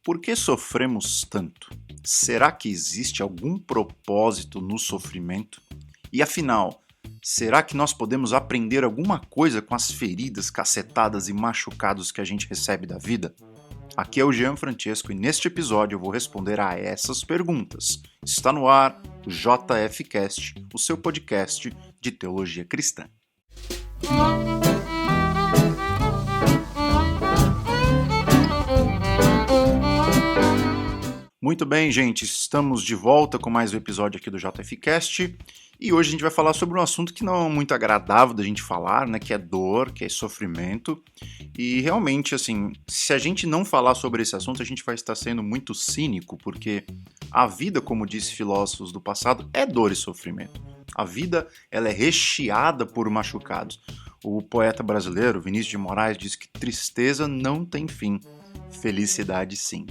Por que sofremos tanto? Será que existe algum propósito no sofrimento? E afinal, será que nós podemos aprender alguma coisa com as feridas, cacetadas e machucados que a gente recebe da vida? Aqui é o Jean Francesco e neste episódio eu vou responder a essas perguntas. Está no ar o JFcast, o seu podcast de teologia cristã. Muito bem, gente, estamos de volta com mais um episódio aqui do JFcast e hoje a gente vai falar sobre um assunto que não é muito agradável da gente falar, né, que é dor, que é sofrimento. E realmente, assim, se a gente não falar sobre esse assunto, a gente vai estar sendo muito cínico, porque a vida, como disse filósofos do passado, é dor e sofrimento. A vida, ela é recheada por machucados. O poeta brasileiro, Vinícius de Moraes, diz que tristeza não tem fim, felicidade sim.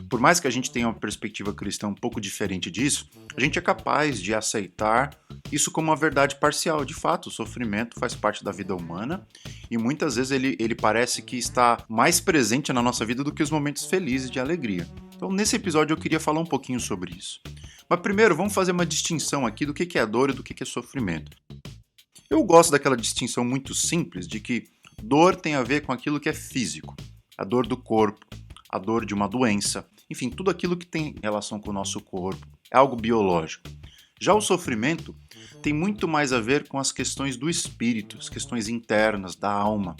Por mais que a gente tenha uma perspectiva cristã um pouco diferente disso, a gente é capaz de aceitar isso como uma verdade parcial. De fato, o sofrimento faz parte da vida humana e muitas vezes ele parece que está mais presente na nossa vida do que os momentos felizes de alegria. Então, nesse episódio eu queria falar um pouquinho sobre isso. Mas primeiro, vamos fazer uma distinção aqui do que é dor e do que é sofrimento. Eu gosto daquela distinção muito simples de que dor tem a ver com aquilo que é físico, a dor do corpo, a dor de uma doença, enfim, tudo aquilo que tem relação com o nosso corpo, é algo biológico. Já o sofrimento tem muito mais a ver com as questões do espírito, as questões internas, da alma,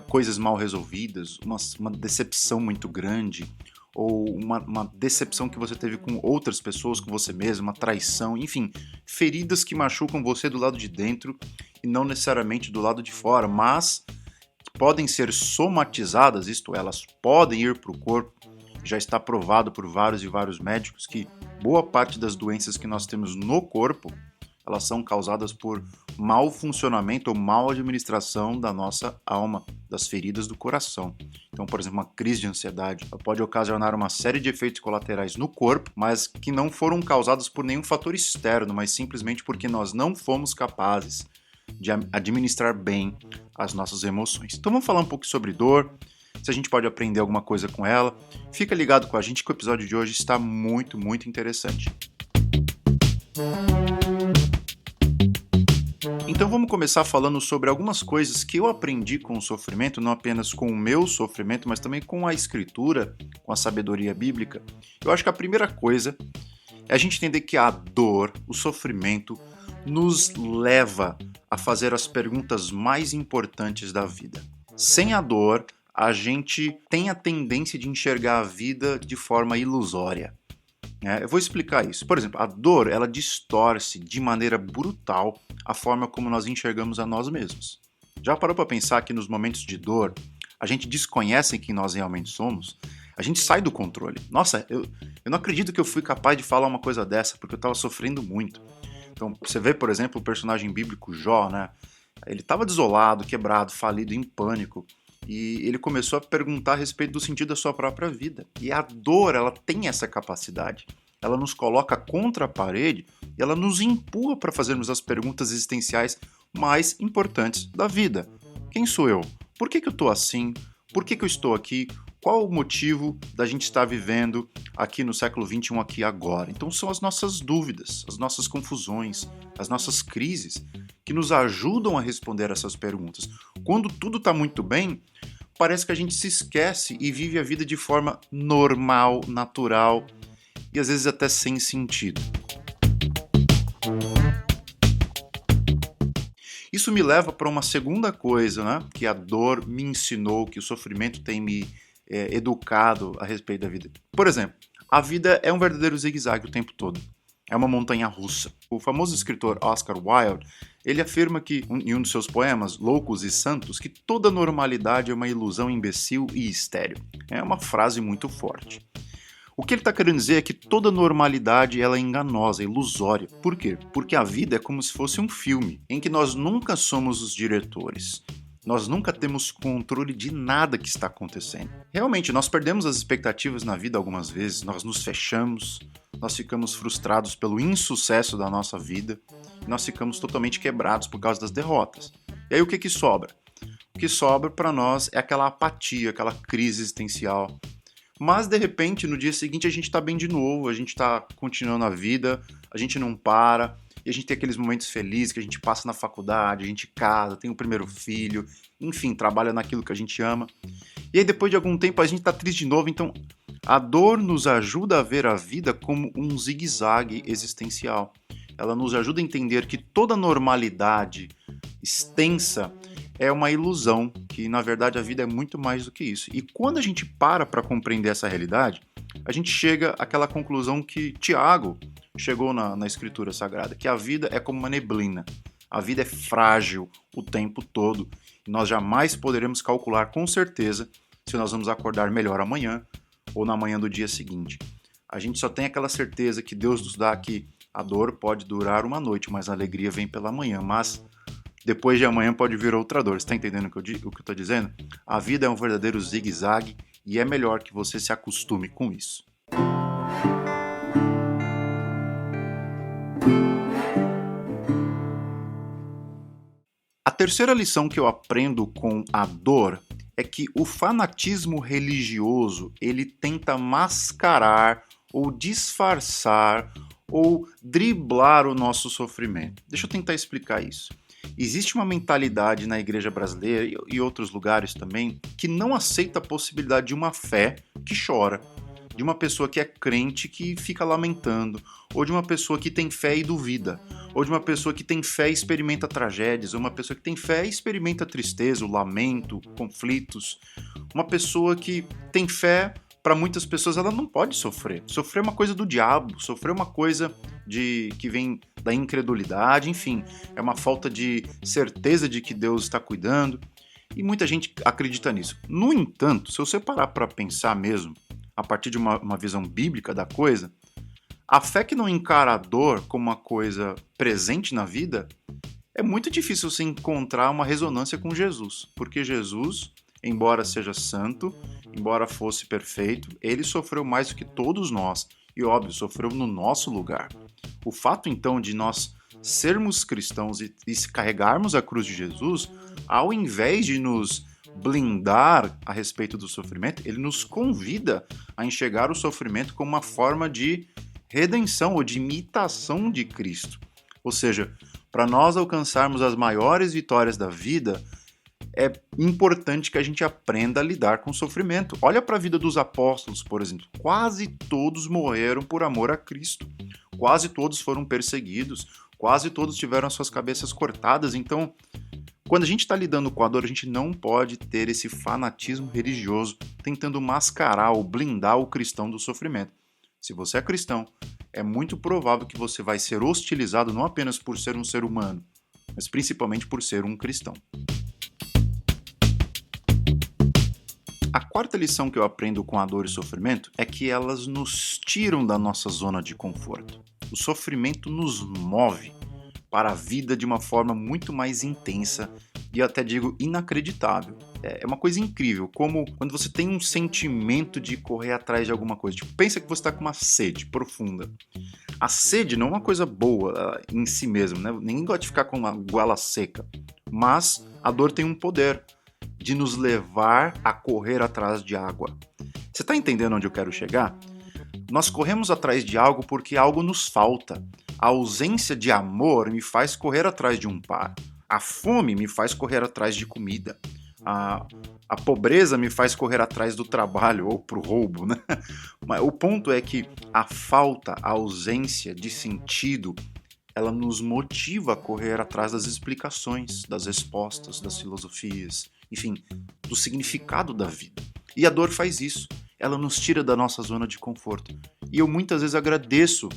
coisas mal resolvidas, uma decepção muito grande, ou uma decepção que você teve com outras pessoas, com você mesmo, uma traição, enfim, feridas que machucam você do lado de dentro e não necessariamente do lado de fora, mas podem ser somatizadas, isto é, elas podem ir para o corpo. Já está provado por vários e vários médicos que boa parte das doenças que nós temos no corpo, elas são causadas por mau funcionamento ou mal administração da nossa alma, das feridas do coração. Então, por exemplo, uma crise de ansiedade pode ocasionar uma série de efeitos colaterais no corpo, mas que não foram causados por nenhum fator externo, mas simplesmente porque nós não fomos capazes de administrar bem as nossas emoções. Então vamos falar um pouco sobre dor, se a gente pode aprender alguma coisa com ela. Fica ligado com a gente que o episódio de hoje está muito, muito interessante. Então vamos começar falando sobre algumas coisas que eu aprendi com o sofrimento, não apenas com o meu sofrimento, mas também com a escritura, com a sabedoria bíblica. Eu acho que a primeira coisa é a gente entender que a dor, o sofrimento, nos leva a fazer as perguntas mais importantes da vida. Sem a dor, a gente tem a tendência de enxergar a vida de forma ilusória. Eu vou explicar isso. Por exemplo, a dor, ela distorce de maneira brutal a forma como nós enxergamos a nós mesmos. Já parou para pensar que nos momentos de dor, a gente desconhece quem nós realmente somos? A gente sai do controle. Nossa, eu não acredito que eu fui capaz de falar uma coisa dessa, porque eu estava sofrendo muito. Então, você vê, por exemplo, o personagem bíblico Jó, né? Ele estava desolado, quebrado, falido, em pânico. E ele começou a perguntar a respeito do sentido da sua própria vida. E a dor, ela tem essa capacidade. Ela nos coloca contra a parede e ela nos empurra para fazermos as perguntas existenciais mais importantes da vida. Quem sou eu? Por que eu estou assim? Por que eu estou aqui? Qual o motivo da gente estar vivendo aqui no século XXI, aqui agora? Então são as nossas dúvidas, as nossas confusões, as nossas crises que nos ajudam a responder essas perguntas. Quando tudo está muito bem, parece que a gente se esquece e vive a vida de forma normal, natural e às vezes até sem sentido. Isso me leva para uma segunda coisa, né? Que a dor me ensinou, que o sofrimento tem me educado a respeito da vida. Por exemplo, a vida é um verdadeiro zigue-zague o tempo todo. É uma montanha russa. O famoso escritor Oscar Wilde, ele afirma que, em um de seus poemas, Loucos e Santos, que toda normalidade é uma ilusão imbecil e estéril. É uma frase muito forte. O que ele está querendo dizer é que toda normalidade ela é enganosa, ilusória. Por quê? Porque a vida é como se fosse um filme, em que nós nunca somos os diretores. Nós nunca temos controle de nada que está acontecendo. Realmente, nós perdemos as expectativas na vida algumas vezes, nós nos fechamos, nós ficamos frustrados pelo insucesso da nossa vida, e nós ficamos totalmente quebrados por causa das derrotas. E aí o que sobra? O que sobra para nós é aquela apatia, aquela crise existencial, Mas, de repente, no dia seguinte a gente tá bem de novo, a gente tá continuando a vida, a gente não para, e a gente tem aqueles momentos felizes que a gente passa na faculdade, a gente casa, tem o primeiro filho, enfim, trabalha naquilo que a gente ama. E aí, depois de algum tempo, a gente tá triste de novo, então a dor nos ajuda a ver a vida como um zigue-zague existencial. Ela nos ajuda a entender que toda normalidade extensa é uma ilusão, que na verdade a vida é muito mais do que isso. E quando a gente para compreender essa realidade, a gente chega àquela conclusão que Tiago chegou na Escritura Sagrada, que a vida é como uma neblina. A vida é frágil o tempo todo e nós jamais poderemos calcular com certeza se nós vamos acordar melhor amanhã ou na manhã do dia seguinte. A gente só tem aquela certeza que Deus nos dá que a dor pode durar uma noite, mas a alegria vem pela manhã. Mas depois de amanhã pode vir outra dor. Você está entendendo o que eu estou dizendo? A vida é um verdadeiro zigue-zague e é melhor que você se acostume com isso. A terceira lição que eu aprendo com a dor é que o fanatismo religioso ele tenta mascarar ou disfarçar ou driblar o nosso sofrimento. Deixa eu tentar explicar isso. Existe uma mentalidade na igreja brasileira e outros lugares também que não aceita a possibilidade de uma fé que chora, de uma pessoa que é crente que fica lamentando, ou de uma pessoa que tem fé e duvida, ou de uma pessoa que tem fé e experimenta tragédias, ou uma pessoa que tem fé e experimenta tristeza, o lamento, conflitos. Uma pessoa que tem fé, para muitas pessoas, ela não pode sofrer. Sofrer é uma coisa do diabo, sofrer é uma coisa que vem da incredulidade, enfim, é uma falta de certeza de que Deus está cuidando, e muita gente acredita nisso. No entanto, se você parar para pensar mesmo, a partir de uma visão bíblica da coisa, a fé que não encara a dor como uma coisa presente na vida, é muito difícil você encontrar uma ressonância com Jesus, porque Jesus, embora seja santo, embora fosse perfeito, ele sofreu mais do que todos nós, e óbvio, sofreu no nosso lugar. O fato então de nós sermos cristãos e carregarmos a cruz de Jesus, ao invés de nos blindar a respeito do sofrimento, ele nos convida a enxergar o sofrimento como uma forma de redenção ou de imitação de Cristo. Ou seja, para nós alcançarmos as maiores vitórias da vida, é importante que a gente aprenda a lidar com o sofrimento. Olha para a vida dos apóstolos, por exemplo. Quase todos morreram por amor a Cristo. Quase todos foram perseguidos. Quase todos tiveram as suas cabeças cortadas. Então, quando a gente está lidando com a dor, a gente não pode ter esse fanatismo religioso tentando mascarar ou blindar o cristão do sofrimento. Se você é cristão, é muito provável que você vai ser hostilizado não apenas por ser um ser humano, mas principalmente por ser um cristão. A quarta lição que eu aprendo com a dor e o sofrimento é que elas nos tiram da nossa zona de conforto. O sofrimento nos move para a vida de uma forma muito mais intensa e eu até digo inacreditável. É uma coisa incrível, como quando você tem um sentimento de correr atrás de alguma coisa. Tipo, pensa que você está com uma sede profunda. A sede não é uma coisa boa em si mesmo, né? Ninguém gosta de ficar com uma goela seca. Mas a dor tem um poder de nos levar a correr atrás de água. Você está entendendo onde eu quero chegar? Nós corremos atrás de algo porque algo nos falta. A ausência de amor me faz correr atrás de um par. A fome me faz correr atrás de comida. A pobreza me faz correr atrás do trabalho ou pro roubo, né? Mas o ponto é que a falta, a ausência de sentido, ela nos motiva a correr atrás das explicações, das respostas, das filosofias, enfim, do significado da vida. E a dor faz isso. Ela nos tira da nossa zona de conforto. E eu muitas vezes agradeço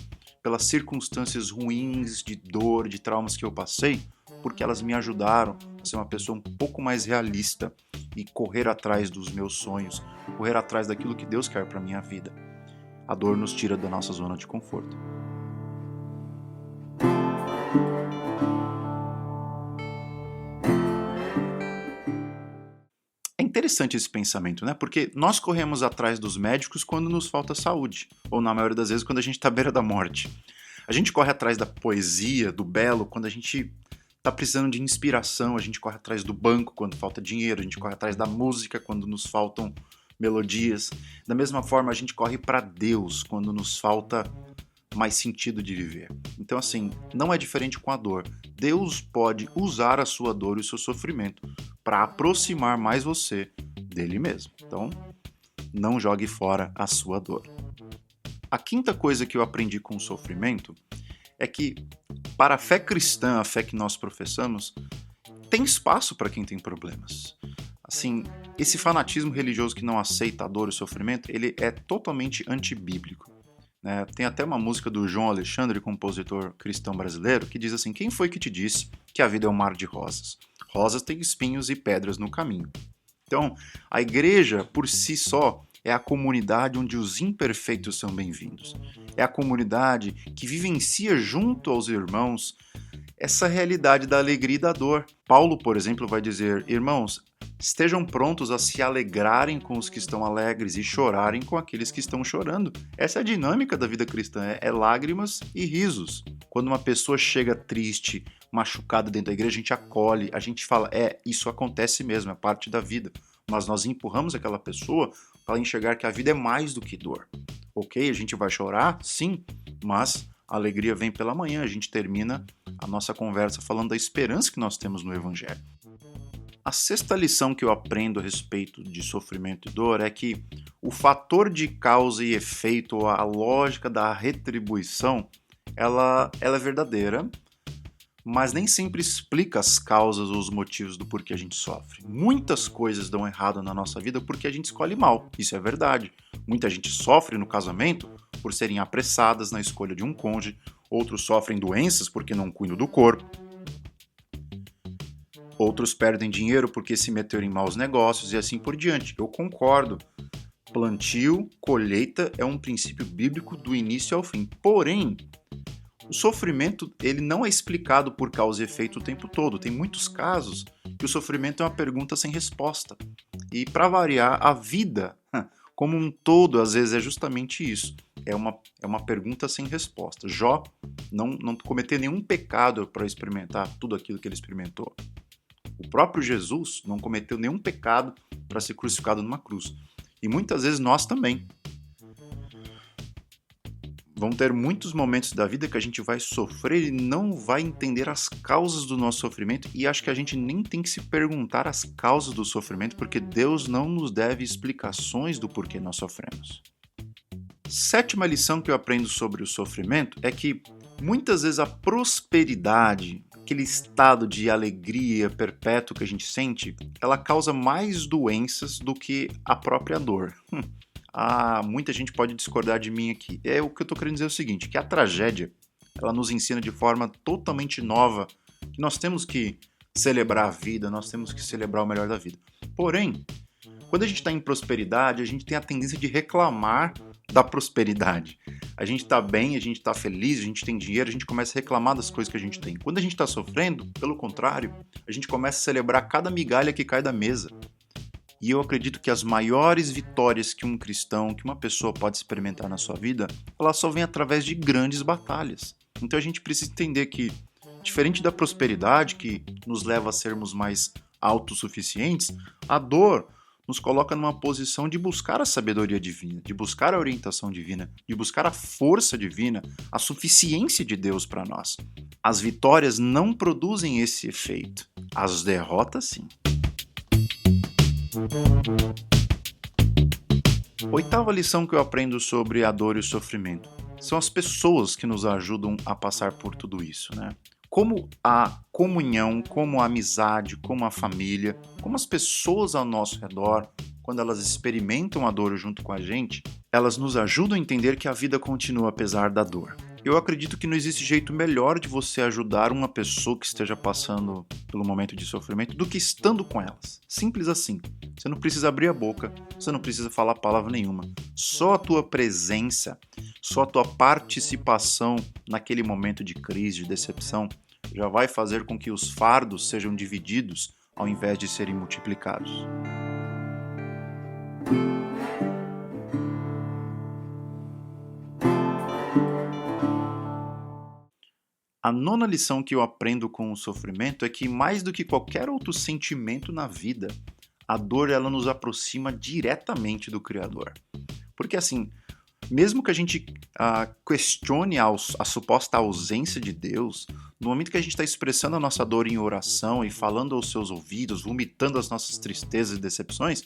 pelas circunstâncias ruins, de dor, de traumas que eu passei, porque elas me ajudaram a ser uma pessoa um pouco mais realista e correr atrás dos meus sonhos, correr atrás daquilo que Deus quer para minha vida. A dor nos tira da nossa zona de conforto. É interessante esse pensamento, né? Porque nós corremos atrás dos médicos quando nos falta saúde, ou na maioria das vezes quando a gente está à beira da morte. A gente corre atrás da poesia, do belo, quando a gente está precisando de inspiração, a gente corre atrás do banco quando falta dinheiro, a gente corre atrás da música quando nos faltam melodias. Da mesma forma, a gente corre para Deus quando nos falta mais sentido de viver. Então, assim, não é diferente com a dor. Deus pode usar a sua dor e o seu sofrimento para aproximar mais você dele mesmo. Então, não jogue fora a sua dor. A quinta coisa que eu aprendi com o sofrimento é que, para a fé cristã, a fé que nós professamos, tem espaço para quem tem problemas. Assim, esse fanatismo religioso que não aceita a dor e o sofrimento, ele é totalmente antibíblico. Né? Tem até uma música do João Alexandre, compositor cristão brasileiro, que diz assim: quem foi que te disse que a vida é um mar de rosas? Rosas têm espinhos e pedras no caminho. Então, a igreja, por si só, é a comunidade onde os imperfeitos são bem-vindos. É a comunidade que vivencia junto aos irmãos essa realidade da alegria e da dor. Paulo, por exemplo, vai dizer: irmãos, estejam prontos a se alegrarem com os que estão alegres e chorarem com aqueles que estão chorando. Essa é a dinâmica da vida cristã, é lágrimas e risos. Quando uma pessoa chega triste, machucada dentro da igreja, a gente acolhe, a gente fala: isso acontece mesmo, é parte da vida. Mas nós empurramos aquela pessoa para enxergar que a vida é mais do que dor. Ok, a gente vai chorar? Sim, mas a alegria vem pela manhã. A gente termina a nossa conversa falando da esperança que nós temos no Evangelho. A sexta lição que eu aprendo a respeito de sofrimento e dor é que o fator de causa e efeito, a lógica da retribuição, ela é verdadeira, mas nem sempre explica as causas ou os motivos do porquê a gente sofre. Muitas coisas dão errado na nossa vida porque a gente escolhe mal, isso é verdade. Muita gente sofre no casamento por serem apressadas na escolha de um cônjuge, outros sofrem doenças porque não cuidam do corpo, outros perdem dinheiro porque se meteram em maus negócios e assim por diante. Eu concordo. Plantio, colheita é um princípio bíblico do início ao fim. Porém, o sofrimento ele não é explicado por causa e efeito o tempo todo. Tem muitos casos que o sofrimento é uma pergunta sem resposta. E para variar, a vida como um todo, às vezes, é justamente isso. É uma pergunta sem resposta. Jó não cometeu nenhum pecado para experimentar tudo aquilo que ele experimentou. O próprio Jesus não cometeu nenhum pecado para ser crucificado numa cruz. E muitas vezes nós também. Vão ter muitos momentos da vida que a gente vai sofrer e não vai entender as causas do nosso sofrimento, e acho que a gente nem tem que se perguntar as causas do sofrimento, porque Deus não nos deve explicações do porquê nós sofremos. Sétima lição que eu aprendo sobre o sofrimento é que muitas vezes a prosperidade, aquele estado de alegria perpétuo que a gente sente, ela causa mais doenças do que a própria dor. Muita gente pode discordar de mim aqui. O que eu estou querendo dizer é o seguinte, que a tragédia, ela nos ensina de forma totalmente nova que nós temos que celebrar a vida, nós temos que celebrar o melhor da vida. Porém, quando a gente está em prosperidade, a gente tem a tendência de reclamar da prosperidade. A gente está bem, a gente está feliz, a gente tem dinheiro, a gente começa a reclamar das coisas que a gente tem. Quando a gente está sofrendo, pelo contrário, a gente começa a celebrar cada migalha que cai da mesa. E eu acredito que as maiores vitórias que um cristão, que uma pessoa pode experimentar na sua vida, elas só vêm através de grandes batalhas. Então a gente precisa entender que, diferente da prosperidade, que nos leva a sermos mais autossuficientes, a dor nos coloca numa posição de buscar a sabedoria divina, de buscar a orientação divina, de buscar a força divina, a suficiência de Deus para nós. As vitórias não produzem esse efeito, as derrotas sim. Oitava lição que eu aprendo sobre a dor e o sofrimento são as pessoas que nos ajudam a passar por tudo isso, né? Como a comunhão, como a amizade, como a família, como as pessoas ao nosso redor, quando elas experimentam a dor junto com a gente, elas nos ajudam a entender que a vida continua apesar da dor. Eu acredito que não existe jeito melhor de você ajudar uma pessoa que esteja passando pelo momento de sofrimento do que estando com elas. Simples assim. Você não precisa abrir a boca, você não precisa falar palavra nenhuma. Só a tua presença, só a tua participação naquele momento de crise, de decepção, já vai fazer com que os fardos sejam divididos ao invés de serem multiplicados. A nona lição que eu aprendo com o sofrimento é que, mais do que qualquer outro sentimento na vida, A dor, ela nos aproxima diretamente do Criador. Porque assim, mesmo que a gente questione a suposta ausência de Deus, no momento que a gente está expressando a nossa dor em oração e falando aos seus ouvidos, vomitando as nossas tristezas e decepções,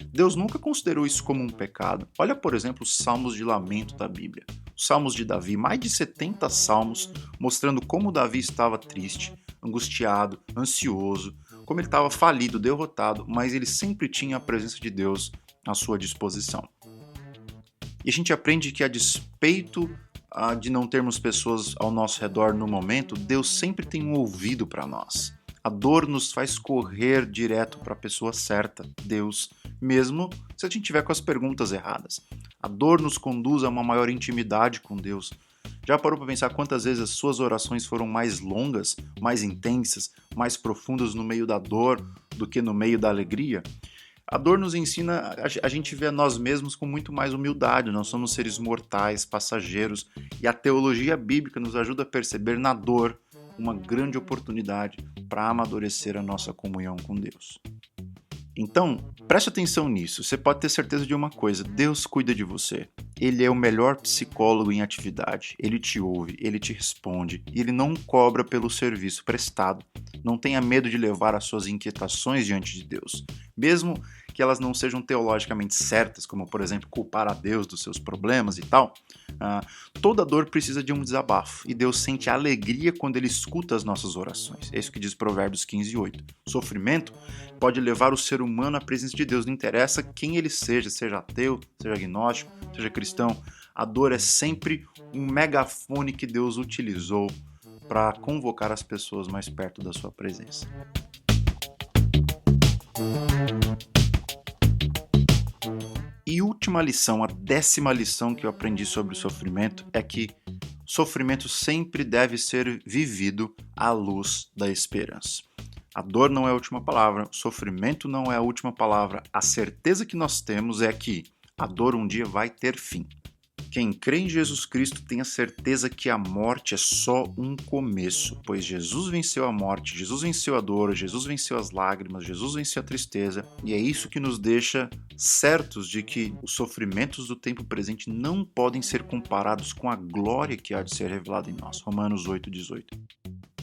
Deus nunca considerou isso como um pecado. Olha, por exemplo, os salmos de lamento da Bíblia. Os salmos de Davi, mais de 70 salmos mostrando como Davi estava triste, angustiado, ansioso, como ele estava falido, derrotado, mas ele sempre tinha a presença de Deus à sua disposição. E a gente aprende que, a despeito de não termos pessoas ao nosso redor no momento, Deus sempre tem um ouvido para nós. A dor nos faz correr direto para a pessoa certa, Deus, mesmo se a gente tiver com as perguntas erradas. A dor nos conduz a uma maior intimidade com Deus. Já parou para pensar quantas vezes as suas orações foram mais longas, mais intensas, mais profundas no meio da dor do que no meio da alegria? A dor nos ensina a gente ver a nós mesmos com muito mais humildade. Nós somos seres mortais, passageiros, e a teologia bíblica nos ajuda a perceber na dor uma grande oportunidade para amadurecer a nossa comunhão com Deus. Então, preste atenção nisso. Você pode ter certeza de uma coisa: Deus cuida de você. Ele é o melhor psicólogo em atividade. Ele te ouve, ele te responde e ele não cobra pelo serviço prestado. Não tenha medo de levar as suas inquietações diante de Deus, mesmo que elas não sejam teologicamente certas, como, por exemplo, culpar a Deus dos seus problemas e tal. Toda dor precisa de um desabafo, e Deus sente alegria quando ele escuta as nossas orações. É isso que diz Provérbios 15:8. O sofrimento pode levar o ser humano à presença de Deus, não interessa quem ele seja ateu, seja agnóstico, seja cristão. A dor é sempre um megafone que Deus utilizou para convocar as pessoas mais perto da sua presença. E última lição, a 10ª lição que eu aprendi sobre o sofrimento é que sofrimento sempre deve ser vivido à luz da esperança. A dor não é a última palavra, o sofrimento não é a última palavra. A certeza que nós temos é que a dor um dia vai ter fim. Quem crê em Jesus Cristo tem a certeza que a morte é só um começo, pois Jesus venceu a morte, Jesus venceu a dor, Jesus venceu as lágrimas, Jesus venceu a tristeza, e é isso que nos deixa certos de que os sofrimentos do tempo presente não podem ser comparados com a glória que há de ser revelada em nós. Romanos 8:18.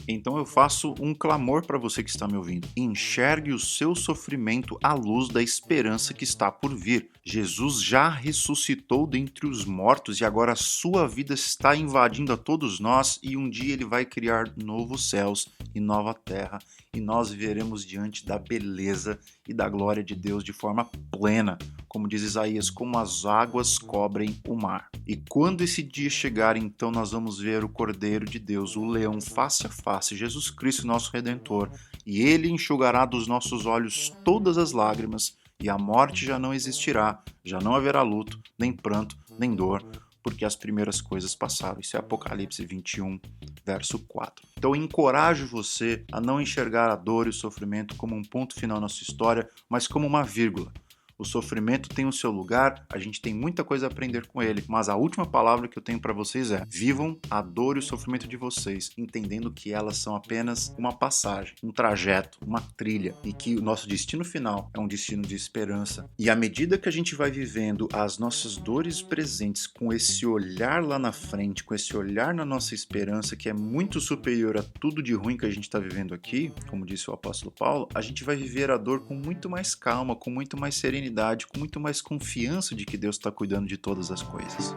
Então eu faço um clamor para você que está me ouvindo. Enxergue o seu sofrimento à luz da esperança que está por vir. Jesus já ressuscitou dentre os mortos e agora a sua vida está invadindo a todos nós, e um dia ele vai criar novos céus e nova terra, e nós viveremos diante da beleza e da glória de Deus de forma plena, como diz Isaías, como as águas cobrem o mar. E quando esse dia chegar, então nós vamos ver o Cordeiro de Deus, o leão face a face, Jesus Cristo, nosso Redentor, e ele enxugará dos nossos olhos todas as lágrimas, e a morte já não existirá, já não haverá luto, nem pranto, nem dor, porque as primeiras coisas passaram. Isso é Apocalipse 21, verso 4. Então eu encorajo você a não enxergar a dor e o sofrimento como um ponto final na sua história, mas como uma vírgula. O sofrimento tem o seu lugar, a gente tem muita coisa a aprender com ele, mas a última palavra que eu tenho para vocês é: vivam a dor e o sofrimento de vocês, entendendo que elas são apenas uma passagem, um trajeto, uma trilha, e que o nosso destino final é um destino de esperança. E à medida que a gente vai vivendo as nossas dores presentes com esse olhar lá na frente, com esse olhar na nossa esperança, que é muito superior a tudo de ruim que a gente está vivendo aqui, como disse o apóstolo Paulo, a gente vai viver a dor com muito mais calma, com muito mais serenidade, com muito mais confiança de que Deus está cuidando de todas as coisas.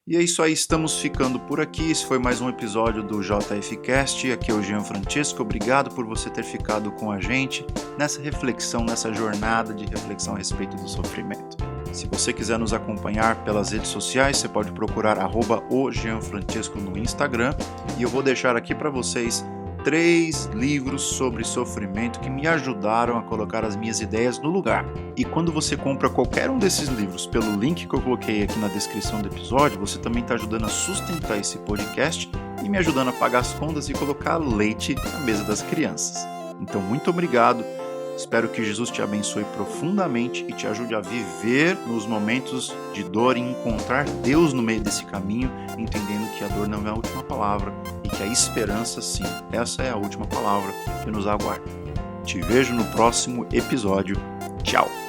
E é isso aí, estamos ficando por aqui. Esse foi mais um episódio do JFcast. Aqui é o Jean Francesco. Obrigado por você ter ficado com a gente nessa reflexão, nessa jornada de reflexão a respeito do sofrimento. Se você quiser nos acompanhar pelas redes sociais, você pode procurar @ojeanfrancesco no Instagram, e eu vou deixar aqui para vocês 3 livros sobre sofrimento que me ajudaram a colocar as minhas ideias no lugar. E quando você compra qualquer um desses livros pelo link que eu coloquei aqui na descrição do episódio, você também está ajudando a sustentar esse podcast e me ajudando a pagar as contas e colocar leite na mesa das crianças. Então, muito obrigado. Espero que Jesus te abençoe profundamente e te ajude a viver nos momentos de dor e encontrar Deus no meio desse caminho, entendendo que a dor não é a última palavra e que a esperança, sim, essa é a última palavra que nos aguarda. Te vejo no próximo episódio. Tchau!